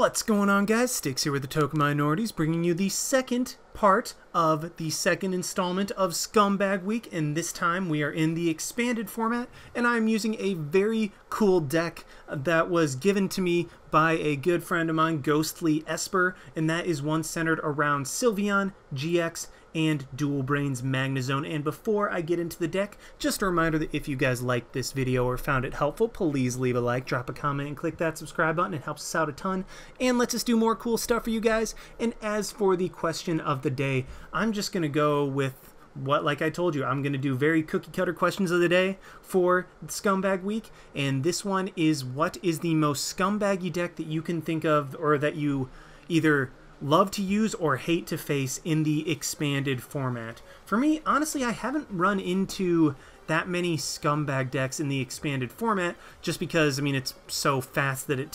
What's going on, guys? Sticks here with the Token Minorities, bringing you the second part of the second installment of Scumbag Week, and this time we are in the expanded format, and I'm using a very cool deck that was given to me by a good friend of mine, Ghostly Esper, and that is one centered around Sylveon-GX and Dual Brains Magnezone. And before I get into the deck, just a reminder that if you guys liked this video or found it helpful, please leave a like, drop a comment, and click that subscribe button. It helps us out a ton and lets us do more cool stuff for you guys. And as for the question of the day, I'm just going to go with what, like I told you, I'm going to do very cookie cutter questions of the day for Scumbag Week. And this one is, what is the most scumbaggy deck that you can think of, or that you either love to use or hate to face in the expanded format? For me, honestly, I haven't run into that many scumbag decks in the expanded format, just because, I mean, it's so fast that it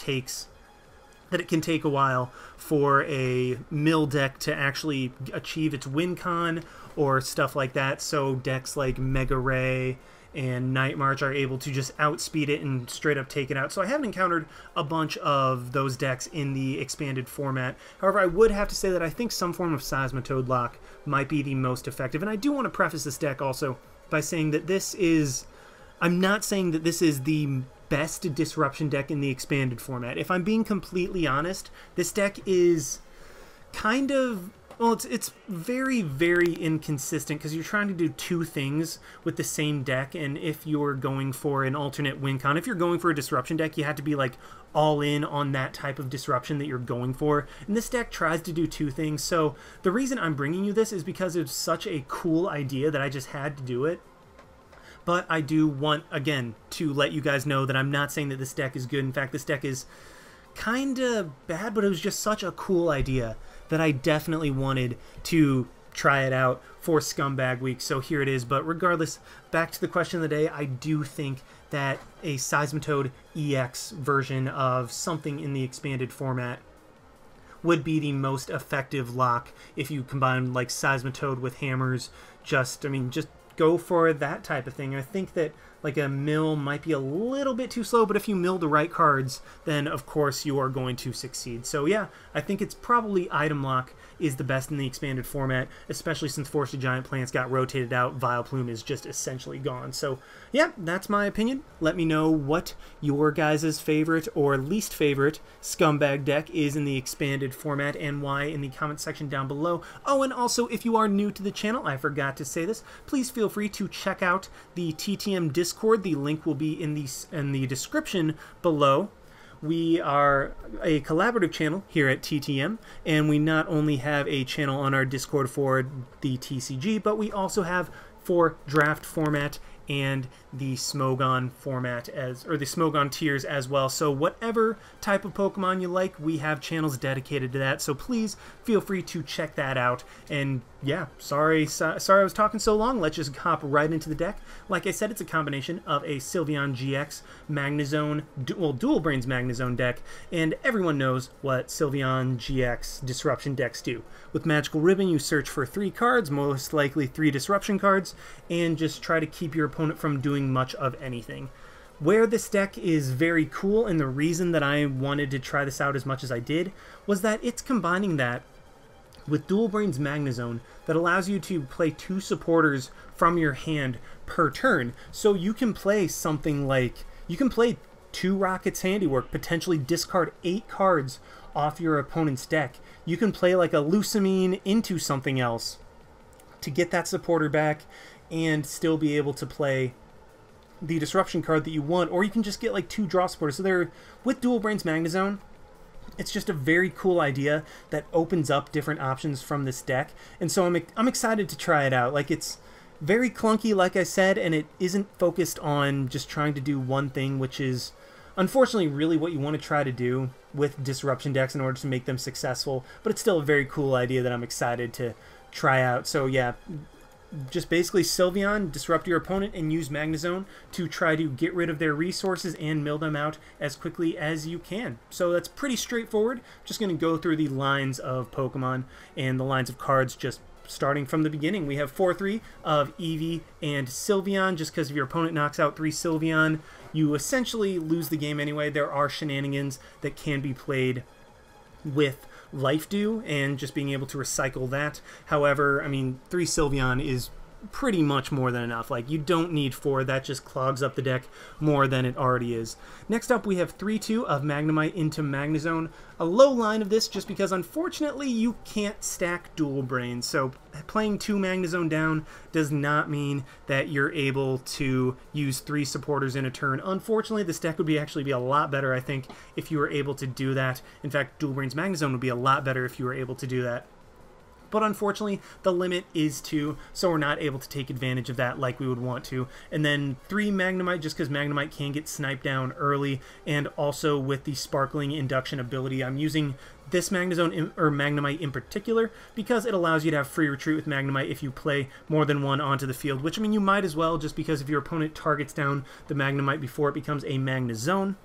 can take a while for a mill deck to actually achieve its win con or stuff like that. So decks like Mega Ray and Night March are able to just outspeed it and straight up take it out. So I haven't encountered a bunch of those decks in the expanded format. However, I would have to say that I think some form of Seismitoad lock might be the most effective. And I do want to preface this deck also by saying that this is, I'm not saying that this is the best disruption deck in the expanded format. If I'm being completely honest, this deck is kind of, well, it's very, very inconsistent because you're trying to do two things with the same deck, and if you're going for an alternate win con, if you're going for a disruption deck, you have to be like all in on that type of disruption that you're going for, and this deck tries to do two things. So the reason I'm bringing you this is because it's such a cool idea that I just had to do it. But I do want, again, to let you guys know that I'm not saying that this deck is good. In fact, this deck is kind of bad, but it was just such a cool idea that I definitely wanted to try it out for Scumbag Week. So here it is. But regardless, back to the question of the day, I do think that a Seismitoad EX version of something in the expanded format would be the most effective lock if you combine like Seismitoad with hammers. Just go for that type of thing. I think that like a mill might be a little bit too slow, but if you mill the right cards, then of course you are going to succeed. So yeah, I think it's probably Item Lock is the best in the expanded format, especially since Force of Giant Plants got rotated out. Vileplume is just essentially gone. So yeah, that's my opinion. Let me know what your guys' favorite or least favorite scumbag deck is in the expanded format and why in the comment section down below. Oh, and also if you are new to the channel, I forgot to say this, please feel free to check out the TTM Discord. The link will be in the description below. We are a collaborative channel here at TTM, and we not only have a channel on our Discord for the TCG, but we also have for draft format and the Smogon format, or the Smogon tiers as well. So whatever type of Pokemon you like, we have channels dedicated to that. So please feel free to check that out. And yeah, sorry I was talking so long. Let's just hop right into the deck. Like I said, it's a combination of a Sylveon-GX Magnezone, Dual Brains Magnezone deck, and everyone knows what Sylveon-GX disruption decks do. With Magical Ribbon, you search for 3 cards, most likely 3 disruption cards, and just try to keep your opponent from doing much of anything. Where this deck is very cool, and the reason that I wanted to try this out as much as I did, was that it's combining that with Dual Brains Magnezone that allows you to play 2 supporters from your hand per turn. So you can play something like, you can play 2 Rockets Handiwork, potentially discard 8 cards off your opponent's deck. You can play like a Lusamine into something else to get that supporter back and still be able to play the disruption card that you want, or you can just get like 2 draw supporters. So they're, with Dual Brains Magnezone, it's just a very cool idea that opens up different options from this deck, and so I'm excited to try it out. Like, it's very clunky, like I said, and it isn't focused on just trying to do one thing, which is unfortunately really what you want to try to do with disruption decks in order to make them successful, but it's still a very cool idea that I'm excited to try out. So yeah, just basically Sylveon, disrupt your opponent, and use Magnezone to try to get rid of their resources and mill them out as quickly as you can. So that's pretty straightforward. Just going to go through the lines of Pokemon and the lines of cards just starting from the beginning. We have 4-3 of Eevee and Sylveon. Just because if your opponent knocks out 3 Sylveon, you essentially lose the game anyway. There are shenanigans that can be played with Life Dew and just being able to recycle that. However, I mean, 3 Sylveon is pretty much more than enough. Like, you don't need 4. That just clogs up the deck more than it already is. Next up, we have 3-2 of Magnemite into Magnezone. A low line of this just because, unfortunately, you can't stack dual brains. So playing 2 Magnezone down does not mean that you're able to use 3 supporters in a turn. Unfortunately, this deck would actually be a lot better, I think, if you were able to do that. In fact, dual brains Magnezone would be a lot better if you were able to do that. But unfortunately, the limit is 2, so we're not able to take advantage of that like we would want to. And then 3 Magnemite, just because Magnemite can get sniped down early, and also with the Sparkling Induction ability. I'm using this Magnemite in particular because it allows you to have free retreat with Magnemite if you play more than one onto the field, which, I mean, you might as well, just because if your opponent targets down the Magnemite before it becomes a Magnezone,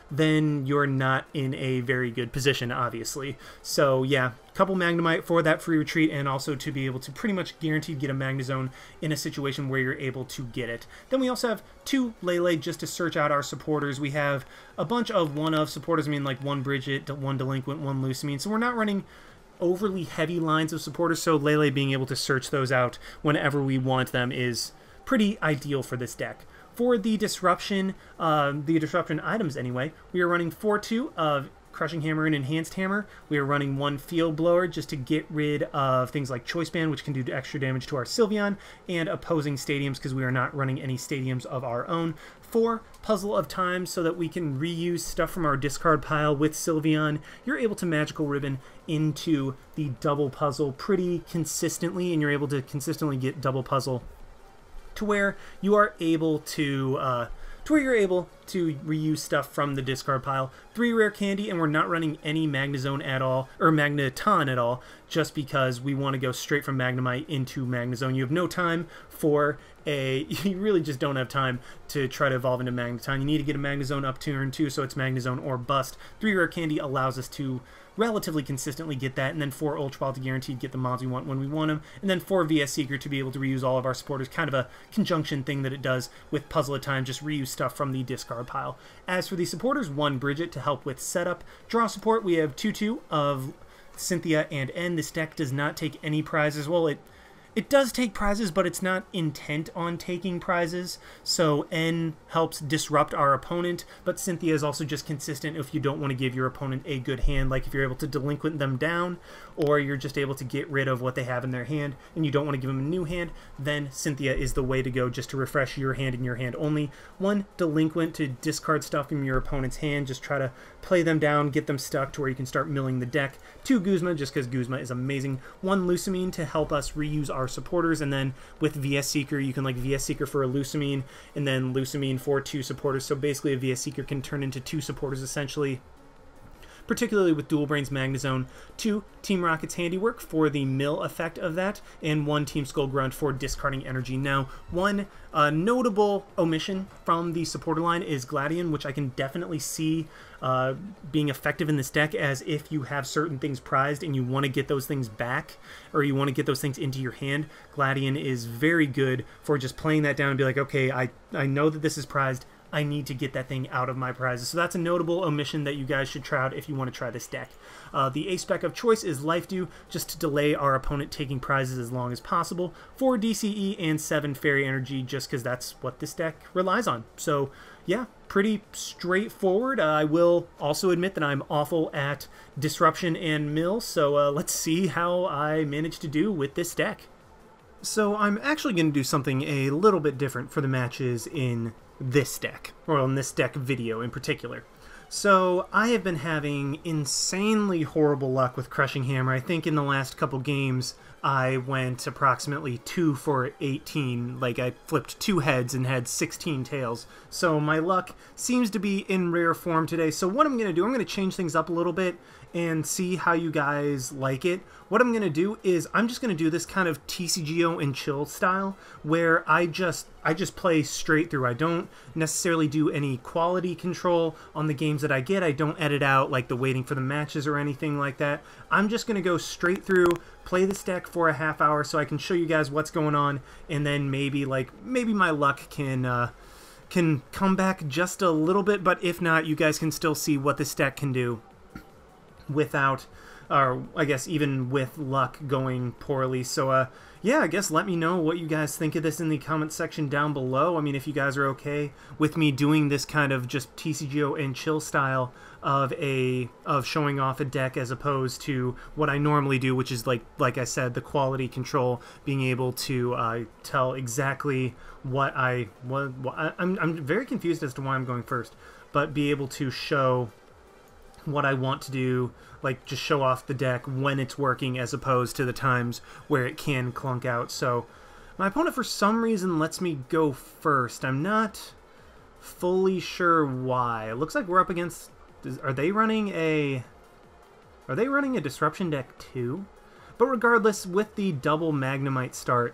then you're not in a very good position, obviously. So yeah, couple Magnemite for that free retreat, and also to be able to pretty much guaranteed get a Magnezone in a situation where you're able to get it. Then we also have 2 Lele just to search out our supporters. We have a bunch of one-of supporters, I mean, like 1 Brigette, 1 Delinquent, 1 Lusamine, so we're not running overly heavy lines of supporters, so Lele being able to search those out whenever we want them is pretty ideal for this deck. For the disruption items anyway, we are running 4-2 of Crushing Hammer and Enhanced Hammer. We are running 1 Field Blower just to get rid of things like Choice Band, which can do extra damage to our Sylveon, and opposing stadiums because we are not running any stadiums of our own. 4 Puzzle of Time so that we can reuse stuff from our discard pile with Sylveon. You're able to Magical Ribbon into the double puzzle pretty consistently, and you're able to consistently get double puzzle to where you are able to reuse stuff from the discard pile. 3 Rare Candy, and we're not running any Magnezone at all, or Magneton at all, just because we want to go straight from Magnemite into Magnezone. You have no time for you really just don't have time to try to evolve into Magneton. You need to get a Magnezone up turn 2, so it's Magnezone or bust. 3 Rare Candy allows us to relatively consistently get that, and then 4 Ultra Ball to guaranteed get the mobs we want when we want them, and then 4 VS Seeker to be able to reuse all of our supporters, kind of a conjunction thing that it does with Puzzle of Time, just reuse stuff from the discard pile. As for the supporters, 1 Brigette to help with setup. Draw support, we have 2-2 of Cynthia and N. This deck does not take any prizes. Well, it does take prizes, but it's not intent on taking prizes, so N helps disrupt our opponent, but Cynthia is also just consistent if you don't want to give your opponent a good hand, like if you're able to delinquent them down, or you're just able to get rid of what they have in their hand, and you don't want to give them a new hand, then Cynthia is the way to go just to refresh your hand and your hand only. 1 Delinquent to discard stuff from your opponent's hand, just try to play them down, get them stuck to where you can start milling the deck. 2 Guzma, just because Guzma is amazing. 1 Lusamine to help us reuse our supporters, and then with VS Seeker, you can like VS Seeker for a Lusamine, and then Lusamine for 2 supporters, so basically a VS Seeker can turn into 2 supporters essentially, particularly with Dual Brains Magnezone. 2 Team Rocket's Handiwork for the mill effect of that, and 1 Team Skull Grunt for discarding energy. Now, one notable omission from the supporter line is Gladion, which I can definitely see being effective in this deck, as if you have certain things prized and you want to get those things back, or you want to get those things into your hand. Gladion is very good for just playing that down and be like, okay, I know that this is prized, I need to get that thing out of my prizes. So that's a notable omission that you guys should try out if you want to try this deck. The ace spec of choice is Life Dew, just to delay our opponent taking prizes as long as possible. 4 DCE and 7 Fairy Energy, just because that's what this deck relies on. So yeah, pretty straightforward. I will also admit that I'm awful at disruption and mill, so let's see how I manage to do with this deck. So I'm actually going to do something a little bit different for the matches in this deck, or in this deck video in particular. So I have been having insanely horrible luck with Crushing Hammer. I think in the last couple games I went approximately 2 for 18, like I flipped 2 heads and had 16 tails. So my luck seems to be in rare form today. So what I'm going to do, I'm going to change things up a little bit and see how you guys like it. What I'm going to do is I'm just going to do this kind of TCGO and chill style, where I just play straight through. I don't necessarily do any quality control on the games that I get. I don't edit out like the waiting for the matches or anything like that. I'm just going to go straight through, play this deck for a half hour so I can show you guys what's going on, and then maybe my luck can come back just a little bit, but if not, you guys can still see what this deck can do. without, or I guess even with luck going poorly. So yeah, I guess let me know what you guys think of this in the comment section down below. I mean, if you guys are okay with me doing this kind of just TCGO and chill style of showing off a deck as opposed to what I normally do, which is like I said, the quality control, being able to tell exactly what I'm very confused as to why I'm going first, but be able to show what I want to do, like just show off the deck when it's working as opposed to the times where it can clunk out. So my opponent for some reason lets me go first. I'm not fully sure why. It looks like we're up against, are they running a disruption deck too? But regardless, with the double Magnemite start,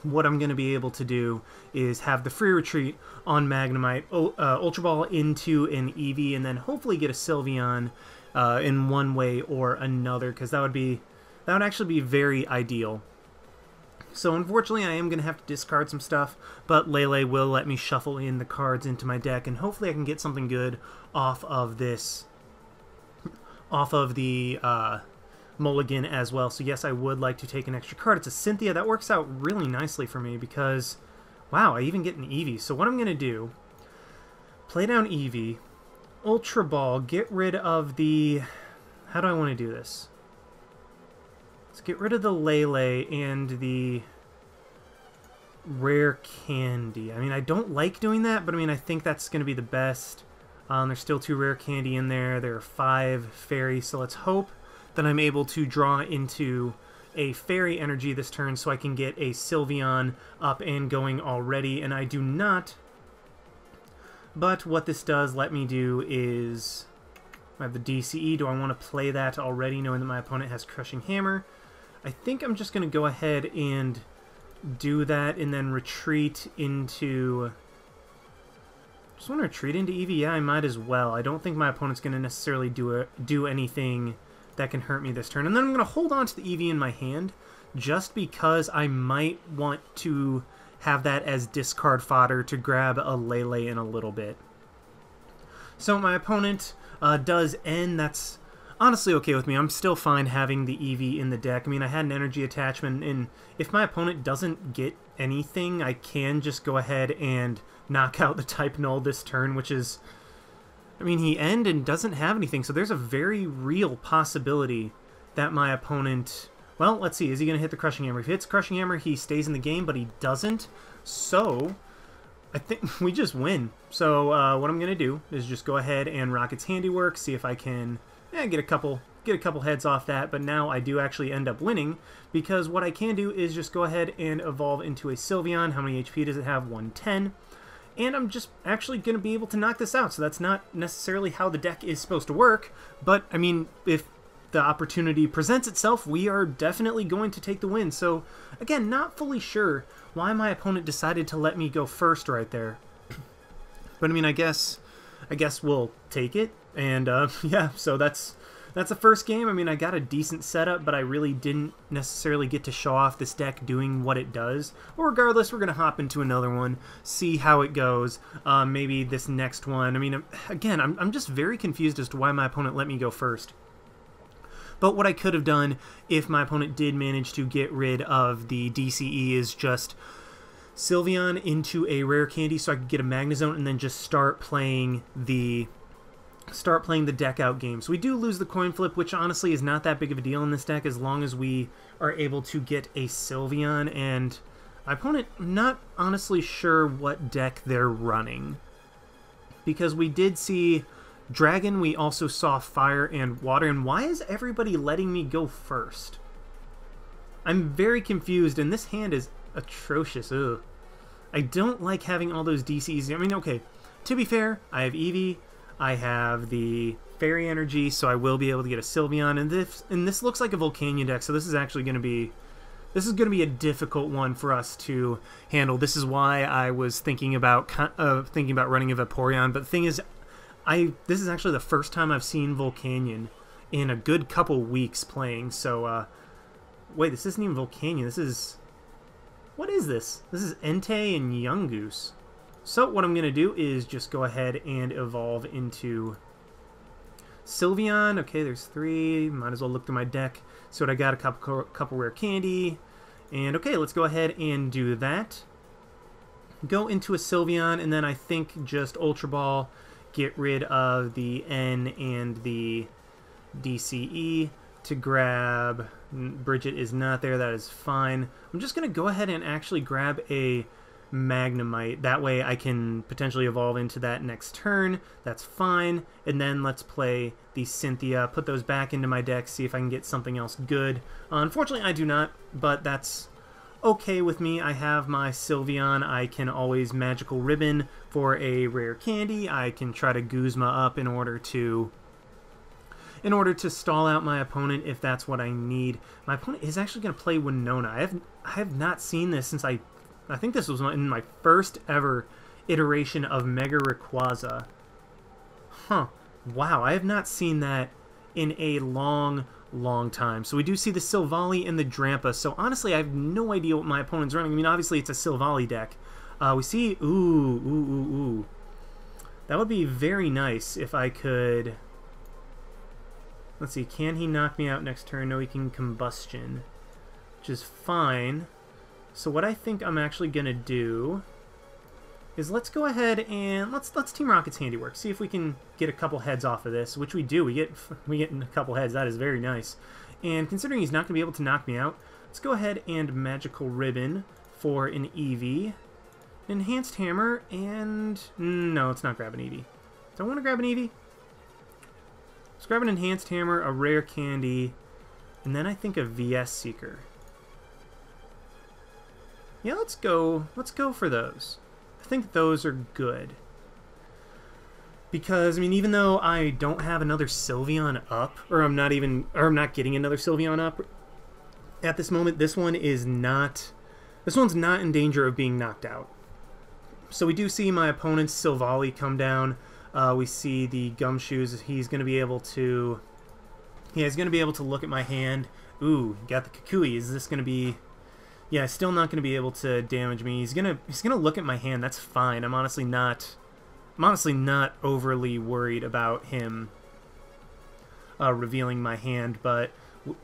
what I'm going to be able to do is have the free retreat on Magnemite, Ultra Ball into an Eevee, and then hopefully get a Sylveon in one way or another, because that would actually be very ideal. So unfortunately, I am going to have to discard some stuff, but Lele will let me shuffle in the cards into my deck, and hopefully I can get something good off of this, off of the mulligan as well. So yes, I would like to take an extra card. It's a Cynthia. That works out really nicely for me because, wow, I even get an Eevee. So what I'm going to do, play down Eevee, Ultra Ball, get rid of the, how do I want to do this? Let's get rid of the Lele and the Rare Candy. I mean, I don't like doing that, but I mean, I think that's going to be the best. There's still 2 Rare Candy in there. There are 5 Fairy, so let's hope that I'm able to draw into a Fairy Energy this turn so I can get a Sylveon up and going already, and I do not. But what this does let me do is, I have the DCE. Do I want to play that already, knowing that my opponent has Crushing Hammer? I think I'm just going to go ahead and do that and then retreat into... Just want to retreat into Eevee? Yeah, I might as well. I don't think my opponent's going to necessarily do anything that can hurt me this turn. And then I'm going to hold on to the Eevee in my hand just because I might want to have that as discard fodder to grab a Lele in a little bit. So my opponent does end. That's honestly okay with me. I'm still fine having the Eevee in the deck. I mean, I had an energy attachment, and if my opponent doesn't get anything, I can just go ahead and knock out the type null this turn, which is... I mean, he end and doesn't have anything, so there's a very real possibility that my opponent... Well, let's see. Is he going to hit the Crushing Hammer? If he hits Crushing Hammer, he stays in the game, but he doesn't. So, I think we just win. So, what I'm going to do is just go ahead and rock its Handiwork, see if I can get a couple heads off that. But now I do actually end up winning, because what I can do is just go ahead and evolve into a Sylveon. How many HP does it have? 110. And I'm just actually going to be able to knock this out. So that's not necessarily how the deck is supposed to work. But, I mean, if the opportunity presents itself, we are definitely going to take the win. So, again, not fully sure why my opponent decided to let me go first right there. But, I mean, I guess we'll take it. And, yeah, so that's the first game. I mean, I got a decent setup, but I really didn't necessarily get to show off this deck doing what it does. But regardless, we're going to hop into another one, see how it goes. Maybe this next one. I mean, again, I'm just very confused as to why my opponent let me go first. But what I could have done if my opponent did manage to get rid of the DCE is just Sylveon into a Rare Candy so I could get a Magnezone and then just start playing the deck out game. So we do lose the coin flip, which honestly is not that big of a deal in this deck as long as we are able to get a Sylveon. And my opponent, I'm not honestly sure what deck they're running, because we did see Dragon, we also saw Fire and Water, and why is everybody letting me go first? I'm very confused, and this hand is atrocious. Ugh. I don't like having all those DCs. I mean, okay, to be fair, I have Eevee, I have the Fairy Energy, so I will be able to get a Sylveon, and this looks like a Volcanion deck, so this is actually going to be... This is going to be a difficult one for us to handle. This is why I was thinking about running a Vaporeon, but the thing is, this is actually the first time I've seen Volcanion in a good couple weeks playing, so, wait, this isn't even Volcanion, this is... What is this? This is Entei and Yungoos. So what I'm going to do is just go ahead and evolve into Sylveon, okay, there's 3. Might as well look through my deck. So I got a couple Rare Candy. And okay, let's go ahead and do that. Go into a Sylveon, and then I think just Ultra Ball, get rid of the N and the DCE to grab. Brigette is not there, that is fine. I'm just going to go ahead and actually grab a Magnemite. That way I can potentially evolve into that next turn. That's fine. And then let's play the Cynthia, put those back into my deck, see if I can get something else good. Unfortunately, I do not, but that's okay with me. I have my Sylveon. I can always Magical Ribbon for a Rare Candy. I can try to Guzma up in order to stall out my opponent if that's what I need. My opponent is actually going to play Winona. I have not seen this since I think this was in my first ever iteration of Mega Rayquaza. Huh. Wow, I have not seen that in a long time. So we do see the Silvally and the Drampa. So honestly, I have no idea what my opponent's running. I mean, obviously it's a Silvally deck. We see, ooh. That would be very nice if I could... Let's see, can he knock me out next turn? No, he can Combustion, which is fine. So what I think I'm actually going to do is let's go ahead and let's Team Rocket's Handiwork. See if we can get a couple heads off of this, which we do. We get a couple heads. That is very nice. And considering he's not going to be able to knock me out, let's go ahead and Magical Ribbon for an Eevee. Enhanced Hammer, and... No, let's not grab an Eevee. Do I want to grab an Eevee? Let's grab an Enhanced Hammer, a Rare Candy, and then I think a VS Seeker. Yeah, let's go for those. I think those are good. Because, I mean, even though I don't have another Sylveon up, or I'm not getting another Sylveon up at this moment, this one's not in danger of being knocked out. So we do see my opponent's Silvally come down. We see the Gumshoes. He's going to be able to... Yeah, he's going to be able to look at my hand. Ooh, got the Kukui. Is this going to be... Yeah, still not going to be able to damage me. He's gonna look at my hand. That's fine. I'm honestly not overly worried about him revealing my hand. But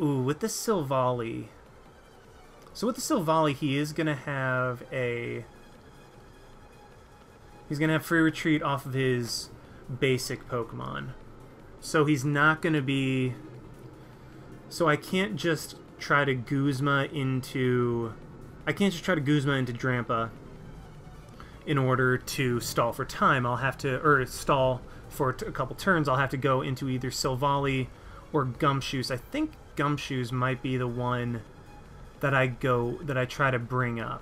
ooh, with the Silvally. So with the Silvally, he is gonna have a... He's gonna have free retreat off of his basic Pokemon. So he's not gonna be... So I can't just try to Guzma into... I can't just try to Guzma into Drampa in order to stall for time. I'll have to... Or stall for a couple turns. I'll have to go into either Silvally or Gumshoes. I think Gumshoes might be the one that I try to bring up.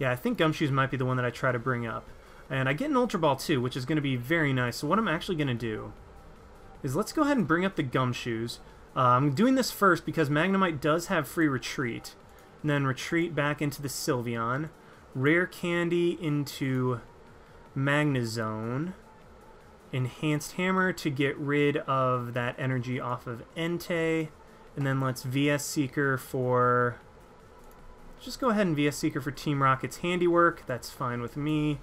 Yeah, I think Gumshoes might be the one that I try to bring up. And I get an Ultra Ball too, which is going to be very nice. So what I'm actually going to do is let's go ahead and bring up the Gumshoes. I'm doing this first because Magnemite does have free retreat. And then retreat back into the Sylveon. Rare Candy into Magnezone. Enhanced Hammer to get rid of that energy off of Entei. And then let's VS Seeker for... Just go ahead and VS Seeker for Team Rocket's Handiwork. That's fine with me.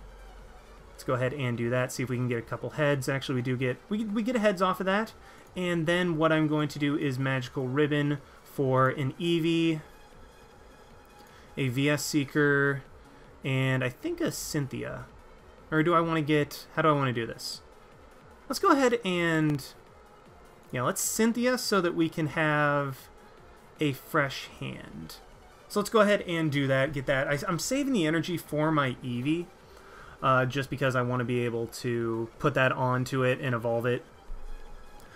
Let's go ahead and do that. See if we can get a couple heads. Actually, we do get... We get heads off of that. And then what I'm going to do is Magical Ribbon for an Eevee, a VS Seeker, and I think a Cynthia. Or do I want to get... How do I want to do this? Let's go ahead and... Yeah, let's Cynthia so that we can have a fresh hand. So let's go ahead and do that, get that. I'm saving the energy for my Eevee, just because I want to be able to put that onto it and evolve it.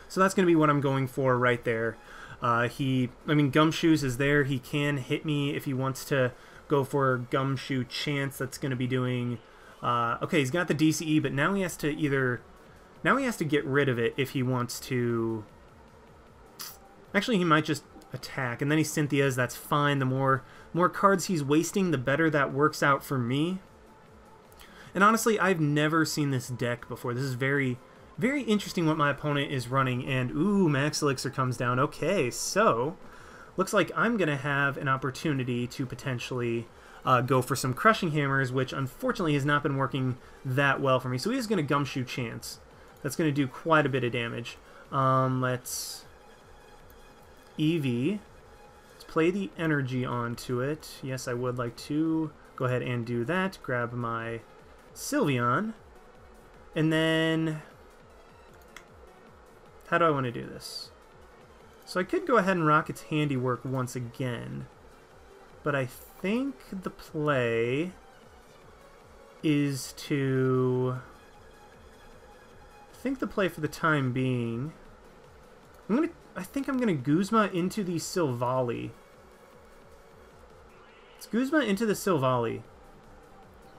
So that's going to be what I'm going for right there. I mean, Gumshoes is there. He can hit me if he wants to go for Gumshoe Chance. That's going to be doing... okay, he's got the DCE, but now he has to either... Now he has to get rid of it if he wants to... Actually, he might just attack, and then he Cynthia's. That's fine. The more cards he's wasting, the better that works out for me. And honestly, I've never seen this deck before. This is very... Very interesting what my opponent is running, and ooh, Max Elixir comes down. Okay, so looks like I'm going to have an opportunity to potentially go for some Crushing Hammers, which unfortunately has not been working that well for me. So he is going to Gumshoe Chance. That's going to do quite a bit of damage. Let's Eevee. Let's play the energy onto it. Yes, I would like to go ahead and do that. Grab my Sylveon. And then, how do I want to do this? So I could go ahead and rock its Handiwork once again. But I think the play is to... I think the play for the time being... I think I'm gonna Guzma into the Silvally. Let's Guzma into the Silvally.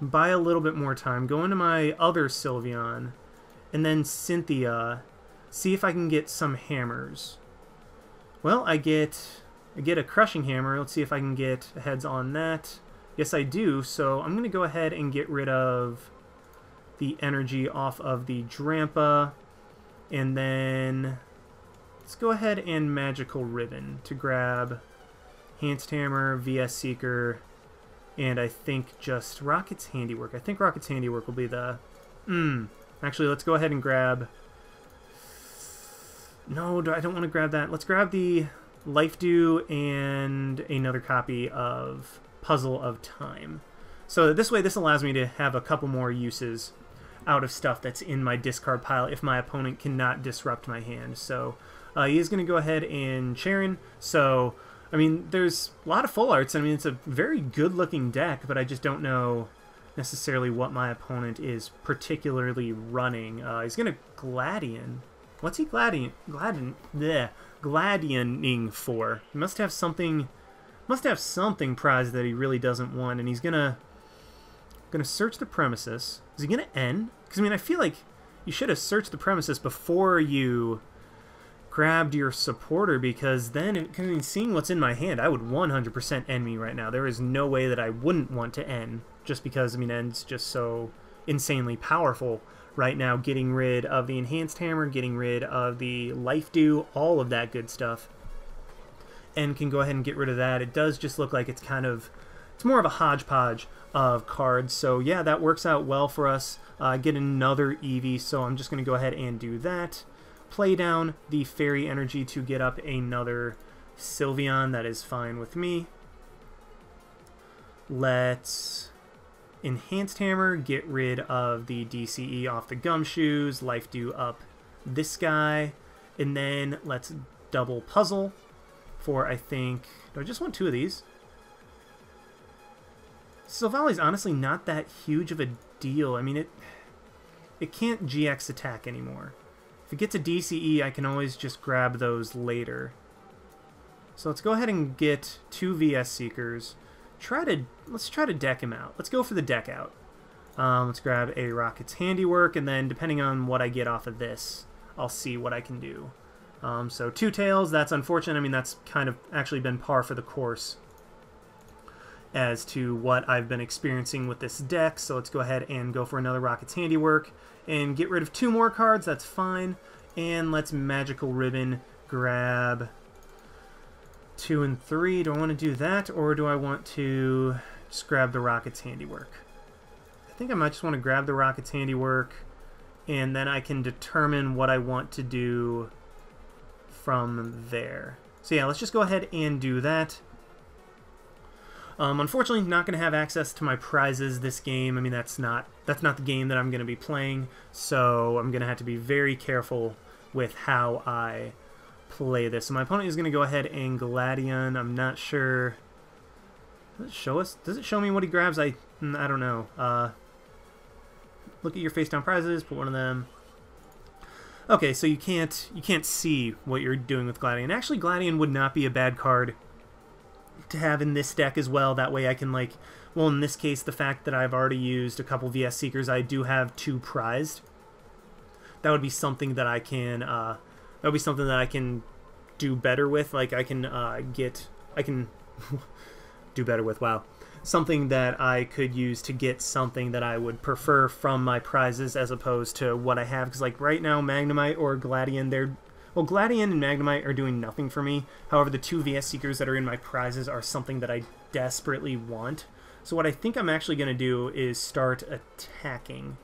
Buy a little bit more time. Go into my other Sylveon. And then Cynthia. See if I can get some hammers. Well, I get a Crushing Hammer. Let's see if I can get heads on that. Yes, I do. So I'm going to go ahead and get rid of the energy off of the Drampa. And then let's go ahead and Magical Ribbon to grab Enhanced Hammer, VS Seeker, and I think just Rocket's Handiwork. I think Rocket's Handiwork will be the... Actually, let's go ahead and grab... No, I don't want to grab that. Let's grab the Life Dew and another copy of Puzzle of Time. So this way, this allows me to have a couple more uses out of stuff that's in my discard pile if my opponent cannot disrupt my hand. So he is going to go ahead and Charin. So, I mean, there's a lot of full arts. I mean, it's a very good-looking deck, but I just don't know necessarily what my opponent is particularly running. He's going to Gladian. What's he Gladioning for? He must have something prized that he really doesn't want, and he's gonna search the premises. Is he gonna end? Because I mean, I feel like you should have searched the premises before you grabbed your supporter, because then, I mean, seeing what's in my hand, I would 100% end me right now. There is no way that I wouldn't want to end, just because, I mean, end's just so insanely powerful right now, getting rid of the Enhanced Hammer, getting rid of the Life Dew, all of that good stuff. And can go ahead and get rid of that. It does just look like it's kind of, it's more of a hodgepodge of cards. So yeah, that works out well for us. Get another Eevee, so I'm just going to go ahead and do that. Play down the Fairy Energy to get up another Sylveon. That is fine with me. Let's Enhanced Hammer, get rid of the DCE off the Gumshoes, Life Dew up this guy, and then let's double Puzzle for, I think, do I just want 2 of these? Silvally's honestly not that huge of a deal. I mean, it can't GX attack anymore. If it gets a DCE, I can always just grab those later. So let's go ahead and get 2 VS Seekers. Let's try to deck him out. Let's go for the deck out. Let's grab a Rocket's Handiwork, and then depending on what I get off of this, I'll see what I can do. So 2 tails, that's unfortunate. I mean, that's kind of actually been par for the course as to what I've been experiencing with this deck. So let's go ahead and go for another Rocket's Handiwork and get rid of 2 more cards. That's fine. And let's Magical Ribbon, grab 2 and 3. Do I want to do that, or do I want to just grab the Rocket's Handiwork? I think I might just want to grab the Rocket's Handiwork, and then I can determine what I want to do from there. So yeah, let's just go ahead and do that. Unfortunately, not going to have access to my prizes this game. I mean, that's not the game that I'm going to be playing, so I'm going to have to be very careful with how I play this. So my opponent is going to go ahead and Gladion. I'm not sure. Does it show us? Does it show me what he grabs? I don't know. Look at your face down prizes. Put one of them. Okay, so you can't see what you're doing with Gladion. Actually, Gladion would not be a bad card to have in this deck as well. That way I can, like, well, in this case, the fact that I've already used a couple VS Seekers, I do have 2 prized. That would be something that I can do better with. Like, I can do better with, wow. Something that I could use to get something that I would prefer from my prizes as opposed to what I have. Because, like, right now, Magnemite or Gladion, well, Gladion and Magnemite are doing nothing for me. However, the 2 VS Seekers that are in my prizes are something that I desperately want. So what I think I'm actually going to do is start attacking.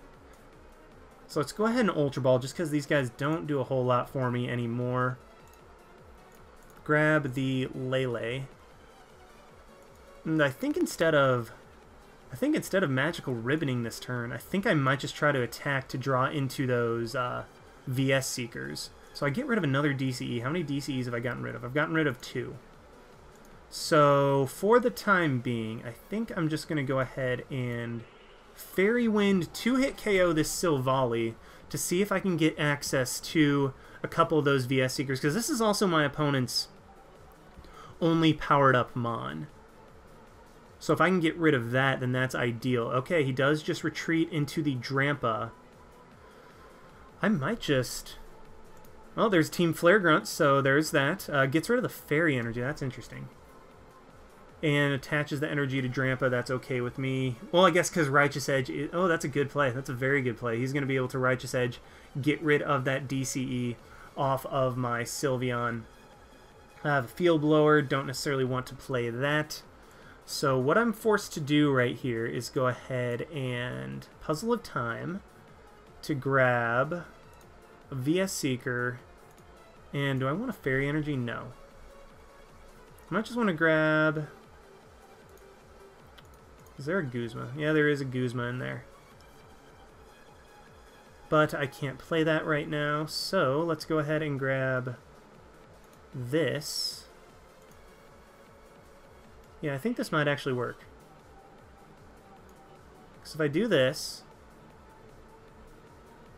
So let's go ahead and Ultra Ball, just because these guys don't do a whole lot for me anymore. Grab the Lele. And I think instead of Magical Ribboning this turn, I think I might just try to attack to draw into those VS Seekers. So I get rid of another DCE. How many DCEs have I gotten rid of? I've gotten rid of 2. So for the time being, I think I'm just going to go ahead and Fairy Wind 2-hit KO this Silvally to see if I can get access to a couple of those VS Seekers, because this is also my opponent's only powered up Mon. So if I can get rid of that, then that's ideal. Okay, he does just retreat into the Drampa. I might just... Well, there's Team Flare Grunt, so there's that. Gets rid of the Fairy Energy. That's interesting. And attaches the energy to Drampa. That's okay with me. Well, I guess because Righteous Edge is... Oh, that's a good play. That's a very good play. He's going to be able to Righteous Edge, get rid of that DCE off of my Sylveon. I have a Field Blower. Don't necessarily want to play that. So what I'm forced to do right here is go ahead and Puzzle of Time to grab a VS Seeker. And do I want a Fairy Energy? No. I might just want to grab... Is there a Guzma? Yeah, there is a Guzma in there. But I can't play that right now, so let's go ahead and grab this. Yeah, I think this might actually work. Because if I do this,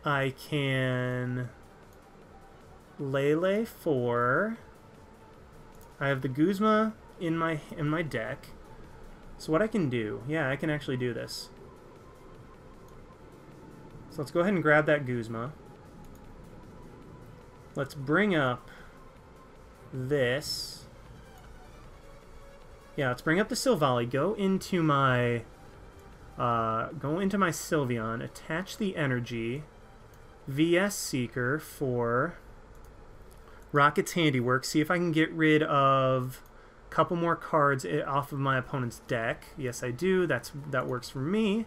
I can Lele for... I have the Guzma in my deck. So what I can do, yeah, I can actually do this. So let's go ahead and grab that Guzma. Let's bring up this. Yeah, let's bring up the Silvally. Go into my Sylveon. Attach the energy. VS Seeker for Rocket's Handiwork. See if I can get rid of a couple more cards off of my opponent's deck. Yes, I do. That works for me.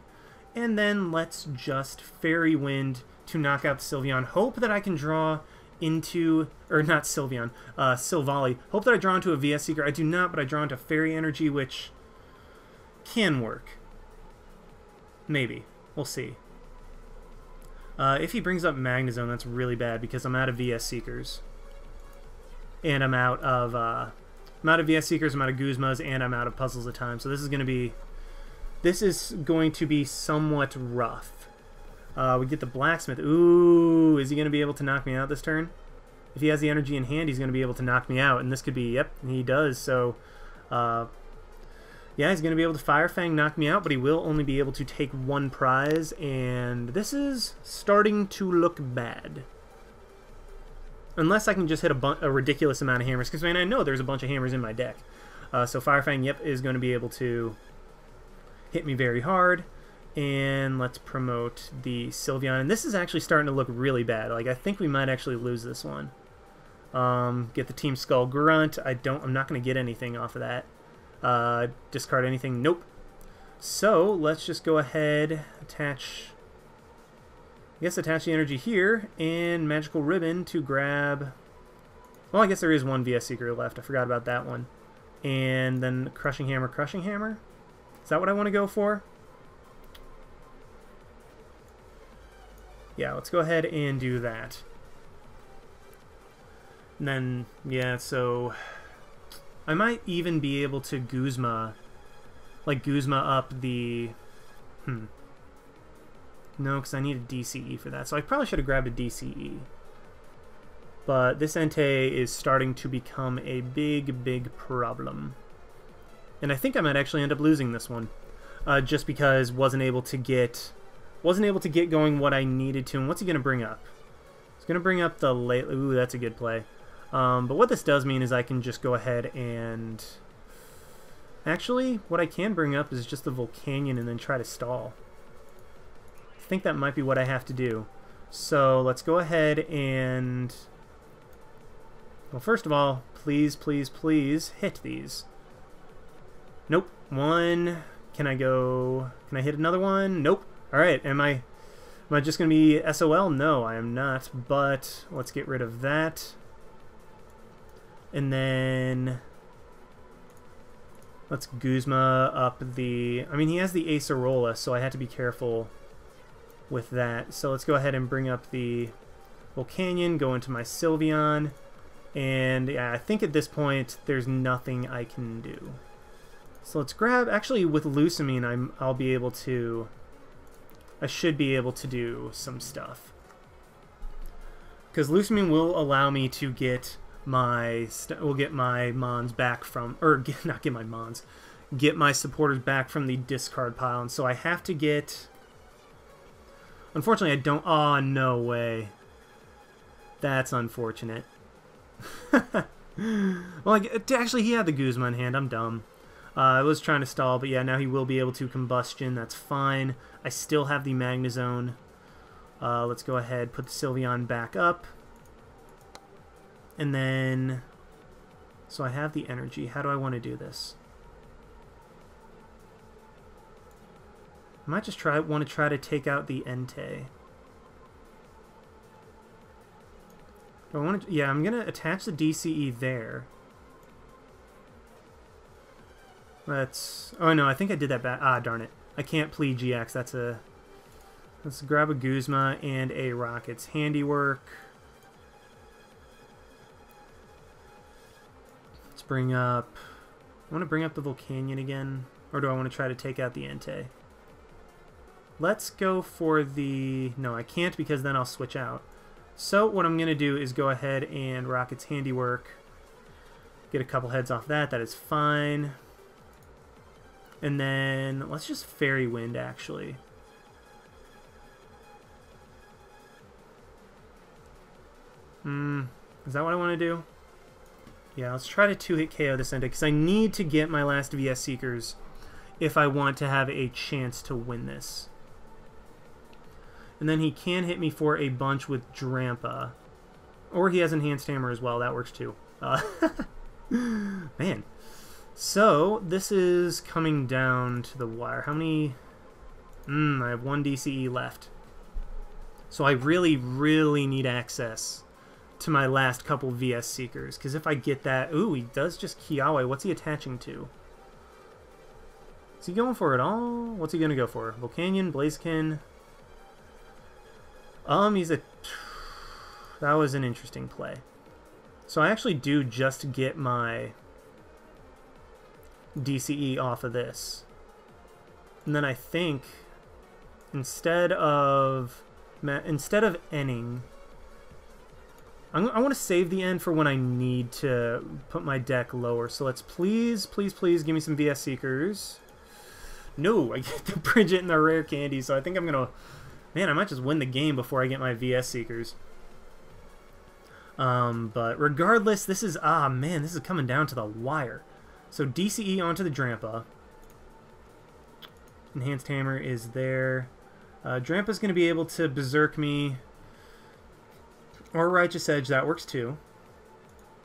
And then let's just Fairy Wind to knock out the Sylveon. Hope that I can draw into, or not Sylveon, Silvally. Hope that I draw into a VS Seeker. I do not, but I draw into Fairy Energy, which can work. Maybe. We'll see. If he brings up Magnezone, that's really bad because I'm out of VS Seekers. And I'm out of VS Seekers, I'm out of Guzmas, and I'm out of Puzzles of Time. So this is going to be somewhat rough. We get the Blacksmith. Ooh, is he going to be able to knock me out this turn? If he has the energy in hand, he's going to be able to knock me out. And this could be, yep, he does. So, yeah, he's going to be able to Fire Fang, knock me out, but he will only be able to take 1 prize. And this is starting to look bad. Unless I can just hit a ridiculous amount of hammers. Because, man, I know there's a bunch of hammers in my deck. So Fire Fang, yep, is going to be able to hit me very hard. And let's promote the Sylveon. And this is actually starting to look really bad. Like, I think we might actually lose this one. Get the Team Skull Grunt. I'm not going to get anything off of that. Discard anything. Nope. So, let's just go ahead, attach the energy here, and Magical Ribbon to grab... Well, I guess there is one VS Seeker left. I forgot about that one. And then Crushing Hammer. Crushing Hammer? Is that what I want to go for? Yeah, let's go ahead and do that. And then, yeah, so I might even be able to Guzma up the... No, because I need a DCE for that. So I probably should have grabbed a DCE. But this Entei is starting to become a big, big problem. And I think I might actually end up losing this one. Just because wasn't able to get going what I needed to. And what's he going to bring up? He's going to bring up the late... Ooh, that's a good play. But what this does mean is I can just go ahead and... Actually, what I can bring up is just the Volcanion and then try to stall. I think that might be what I have to do. So let's go ahead and... Well, first of all, please, please, please hit these. Nope. One. Can I hit another one? Nope. Alright, Am I just going to be SOL? No, I am not, but let's get rid of that. And then let's Guzma up the... I mean, he has the Acerola, so I had to be careful with that. So let's go ahead and bring up the Volcanion, go into my Sylveon, and yeah, I think at this point there's nothing I can do. So let's grab... Actually, with Lusamine, I'll be able to... I should be able to do some stuff. Because Lusamine will allow me to get my... will get my Mons back from... Or, not get my Mons. Get my supporters back from the discard pile. And so I have to get... Unfortunately, I don't... Oh, no way. That's unfortunate. Well, actually, he had the Guzma in hand. I'm dumb. I was trying to stall, but yeah, now he will be able to combustion. That's fine. I still have the Magnezone. Let's go ahead, put the Sylveon back up. And then... So I have the energy. How do I want to do this? I might just want to try to take out the Entei. Do I want to... Yeah, I'm going to attach the DCE there. Let's... Oh, no, I think I did that bad. Ah, darn it. I can't plea GX. That's a... Let's grab a Guzma and a Rocket's Handiwork. Let's bring up... I want to bring up the Volcanion again. Or do I want to try to take out the Entei? Let's go for the... No, I can't because then I'll switch out. So what I'm going to do is go ahead and Rocket's Handiwork. Get a couple heads off that. That is fine. And then let's just Fairy Wind, actually. Is that what I want to do? Yeah, let's try to 2-hit KO this Entei, because I need to get my last VS Seekers if I want to have a chance to win this. And then he can hit me for a bunch with Drampa. Or he has Enhanced Hammer as well. That works too. Man. So, this is coming down to the wire. How many... I have one DCE left. So I really, really need access to my last couple VS Seekers. Because if I get that... Ooh, he does just Kiawe. What's he attaching to? Is he going for it all? What's he going to go for? Volcanion, Blaziken... he's a... That was an interesting play. So I actually do just get my DCE off of this. And then I think instead of ending, I want to save the end for when I need to put my deck lower. So let's please, please, please give me some VS Seekers. No, I get the Brigette and the Rare Candy, so I think I'm going to... Man, I might just win the game before I get my VS Seekers. But regardless, this is... Ah, man, this is coming down to the wire. So DCE onto the Drampa. Enhanced Hammer is there. Drampa's going to be able to Berserk me. Or Righteous Edge, that works too.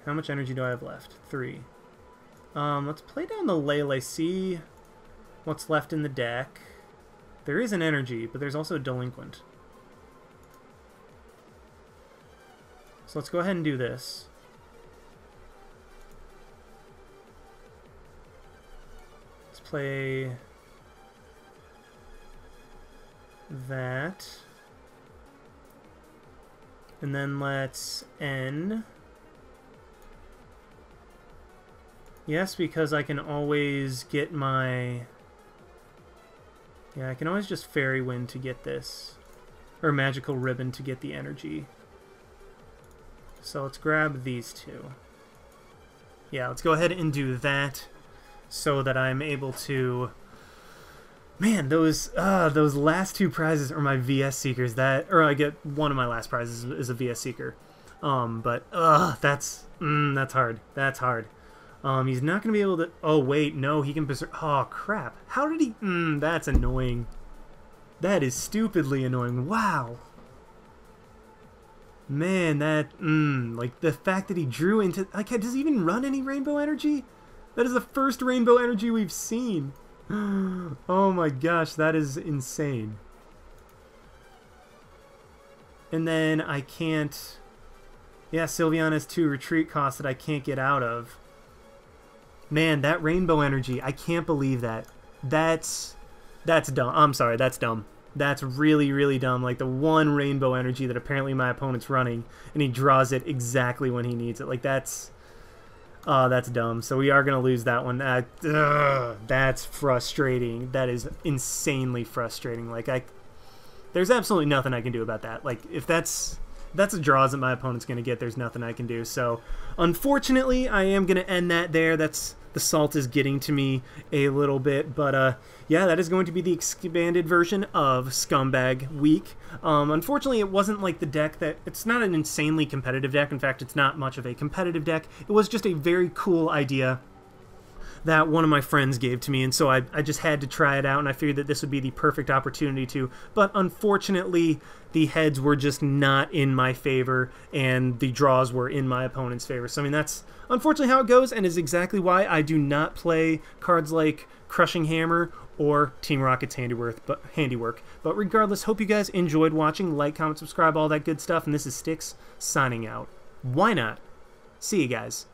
How much energy do I have left? 3. Let's play down the Lele, see what's left in the deck. There is an energy, but there's also a Delinquent. So let's go ahead and do this. Let's play that. And then let's end. Yes, because I can always get my... Yeah, I can always just Fairy Wind to get this. Or Magical Ribbon to get the energy. So let's grab these two. Yeah, let's go ahead and do that so that I'm able to... Man, those last two prizes are my VS Seekers. Or I get one of my last prizes is a VS Seeker. But that's hard. That's hard. He's not going to be able to... Oh, wait, no, he can... Oh, crap. How did he... that's annoying. That is stupidly annoying. Wow. Man, that... like, the fact that he drew into... Like, does he even run any Rainbow Energy? That is the first Rainbow Energy we've seen. Oh my gosh, that is insane. And then I can't... Yeah, Sylveon has 2 retreat costs that I can't get out of. Man, that Rainbow Energy, I can't believe that. That's dumb. I'm sorry, that's dumb. That's really, really dumb. Like, the one Rainbow Energy that apparently my opponent's running, and he draws it exactly when he needs it. Like, that's... Oh, that's dumb. So we are going to lose that one. That's frustrating. That is insanely frustrating. Like, there's absolutely nothing I can do about that. Like, if that's the draws that my opponent's going to get, there's nothing I can do. So, unfortunately, I am going to end that there. The salt is getting to me a little bit, but yeah, that is going to be the expanded version of Scumbag Week. Unfortunately, it wasn't like the deck that... It's not an insanely competitive deck. In fact, it's not much of a competitive deck. It was just a very cool idea that one of my friends gave to me, and so I just had to try it out, and I figured that this would be the perfect opportunity to, but unfortunately, the heads were just not in my favor, and the draws were in my opponent's favor. So, I mean, that's unfortunately how it goes, and is exactly why I do not play cards like Crushing Hammer or Team Rocket's Handiwork. But regardless, hope you guys enjoyed watching. Like, comment, subscribe, all that good stuff, and this is Styx signing out. Why not? See you guys.